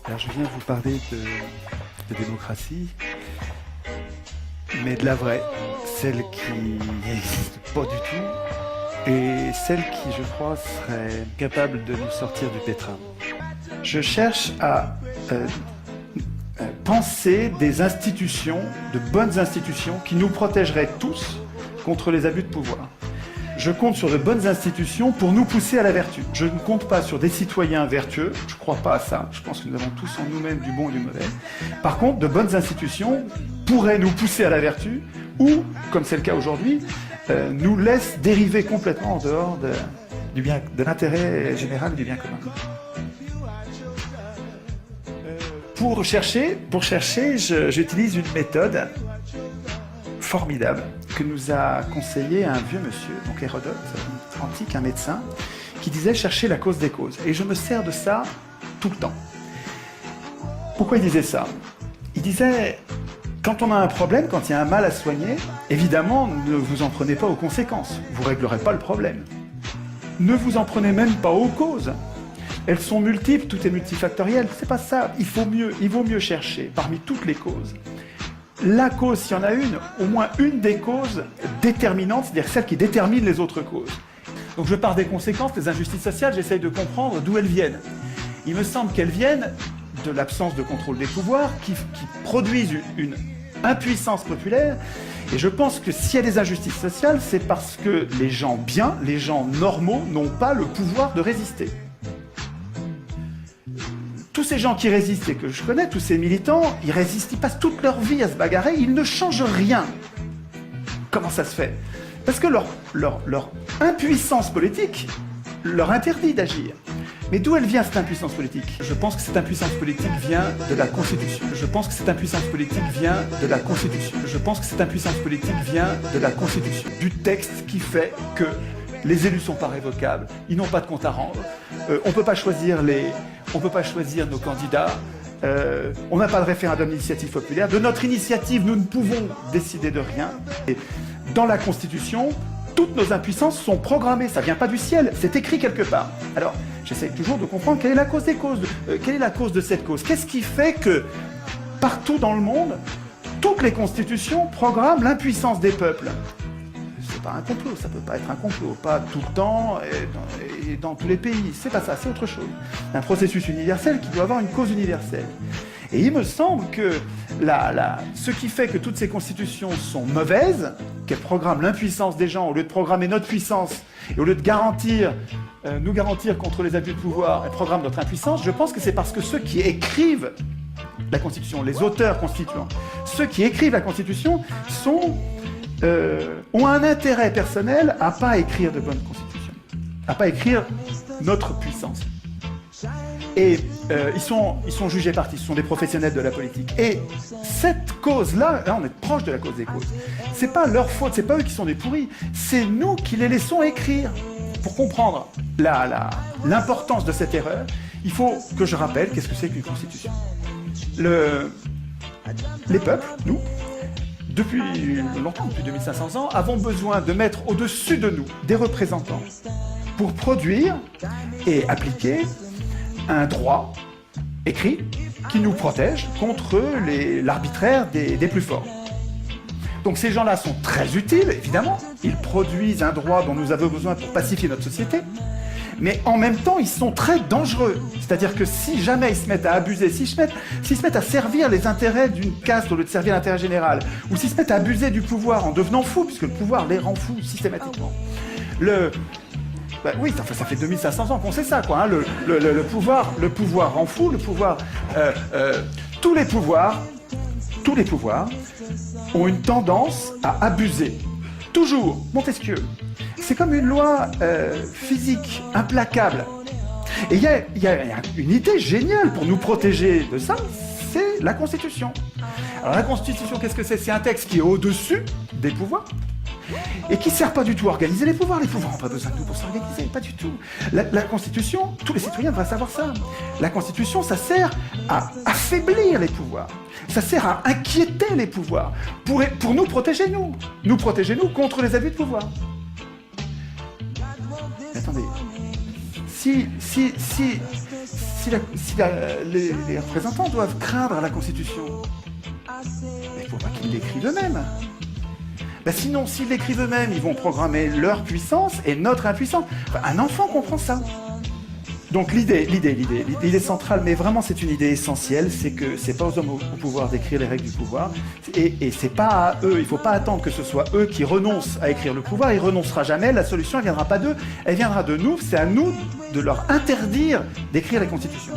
Alors je viens vous parler de démocratie, mais de la vraie, celle qui n'existe pas du tout, et celle qui, je crois, serait capable de nous sortir du pétrin. Je cherche à penser des institutions, de bonnes institutions, qui nous protégeraient tous contre les abus de pouvoir. Je compte sur de bonnes institutions pour nous pousser à la vertu. Je ne compte pas sur des citoyens vertueux, je ne crois pas à ça, je pense que nous avons tous en nous-mêmes du bon et du mauvais. Par contre, de bonnes institutions pourraient nous pousser à la vertu, ou, comme c'est le cas aujourd'hui, nous laissent dériver complètement en dehors de l'intérêt général et du bien commun. Pour chercher, j'utilise une méthode formidable que nous a conseillé un vieux monsieur, donc Hérodote, antique, un médecin, qui disait chercher la cause des causes. Et je me sers de ça tout le temps. Pourquoi il disait ça? Il disait, quand on a un problème, quand il y a un mal à soigner, évidemment, ne vous en prenez pas aux conséquences. Vous ne réglerez pas le problème. Ne vous en prenez même pas aux causes. Elles sont multiples, tout est multifactoriel. C'est pas ça. Il vaut mieux chercher parmi toutes les causes. La cause, s'il y en a une, au moins une des causes déterminantes, c'est-à-dire celle qui détermine les autres causes. Donc je pars des conséquences, des injustices sociales, j'essaye de comprendre d'où elles viennent. Il me semble qu'elles viennent de l'absence de contrôle des pouvoirs qui produisent une impuissance populaire. Et je pense que s'il y a des injustices sociales, c'est parce que les gens bien, les gens normaux, n'ont pas le pouvoir de résister. Tous ces gens qui résistent et que je connais, tous ces militants, ils résistent, ils passent toute leur vie à se bagarrer, ils ne changent rien. Comment ça se fait? Parce que leur impuissance politique leur interdit d'agir. Mais d'où elle vient cette impuissance politique? Je pense que cette impuissance politique vient de la Constitution. Je pense que cette impuissance politique vient de la Constitution. Je pense que cette impuissance politique vient de la Constitution. Du texte qui fait que les élus ne sont pas révocables, ils n'ont pas de compte à rendre, on ne peut pas choisir nos candidats, on n'a pas de référendum d'initiative populaire. De notre initiative, nous ne pouvons décider de rien. Et dans la Constitution, toutes nos impuissances sont programmées, ça ne vient pas du ciel, c'est écrit quelque part. Alors, j'essaie toujours de comprendre quelle est la cause des causes, quelle est la cause de cette cause. Qu'est-ce qui fait que, partout dans le monde, toutes les constitutions programment l'impuissance des peuples? C'est pas un complot, ça peut pas être un complot, pas tout le temps et dans tous les pays, c'est pas ça, c'est autre chose. Un processus universel qui doit avoir une cause universelle. Et il me semble que ce qui fait que toutes ces constitutions sont mauvaises, qu'elles programment l'impuissance des gens, au lieu de programmer notre puissance, et au lieu de nous garantir contre les abus de pouvoir, elles programment notre impuissance, je pense que c'est parce que ceux qui écrivent la Constitution, les auteurs constituants, ceux qui écrivent la Constitution ont un intérêt personnel à pas écrire de bonnes constitutions, à pas écrire notre puissance. Et ils sont jugés partis, ce sont des professionnels de la politique. Et cette cause-là, là on est proche de la cause des causes, c'est pas leur faute, c'est pas eux qui sont des pourris, c'est nous qui les laissons écrire. Pour comprendre l'importance de cette erreur, il faut que je rappelle qu'est-ce que c'est qu'une constitution. Les peuples, nous, depuis longtemps, depuis 2500 ans, avons besoin de mettre au-dessus de nous des représentants pour produire et appliquer un droit écrit qui nous protège contre l'arbitraire des plus forts. Donc ces gens-là sont très utiles, évidemment. Ils produisent un droit dont nous avons besoin pour pacifier notre société. Mais en même temps, ils sont très dangereux. C'est-à-dire que si jamais ils se mettent à abuser, s'ils se mettent à servir les intérêts d'une caste au lieu de servir l'intérêt général, ou s'ils se mettent à abuser du pouvoir en devenant fous, puisque le pouvoir les rend fous systématiquement. Oui, ça fait 2500 ans qu'on sait ça, quoi. Hein. Le pouvoir rend fou, tous les pouvoirs ont une tendance à abuser. Toujours, Montesquieu. C'est comme une loi physique implacable. Et il y a une idée géniale pour nous protéger de ça, c'est la Constitution. Alors la Constitution, qu'est-ce que c'est? C'est un texte qui est au-dessus des pouvoirs et qui ne sert pas du tout à organiser les pouvoirs. Les pouvoirs n'ont pas besoin de nous pour s'organiser, pas du tout. La Constitution, tous les citoyens devraient savoir ça. La Constitution, ça sert à affaiblir les pouvoirs. Ça sert à inquiéter les pouvoirs pour nous protéger, nous protéger contre les abus de pouvoir. Mais attendez, si les représentants doivent craindre la Constitution, il ne faut pas qu'ils l'écrivent eux-mêmes. Ben sinon, s'ils l'écrivent eux-mêmes, ils vont programmer leur puissance et notre impuissance. Enfin, un enfant comprend ça. Donc l'idée centrale, mais vraiment c'est une idée essentielle, c'est que c'est pas aux hommes au pouvoir d'écrire les règles du pouvoir, et c'est pas à eux, il faut pas attendre que ce soit eux qui renoncent à écrire le pouvoir, il renoncera jamais, la solution elle viendra pas d'eux, elle viendra de nous, c'est à nous de leur interdire d'écrire les constitutions.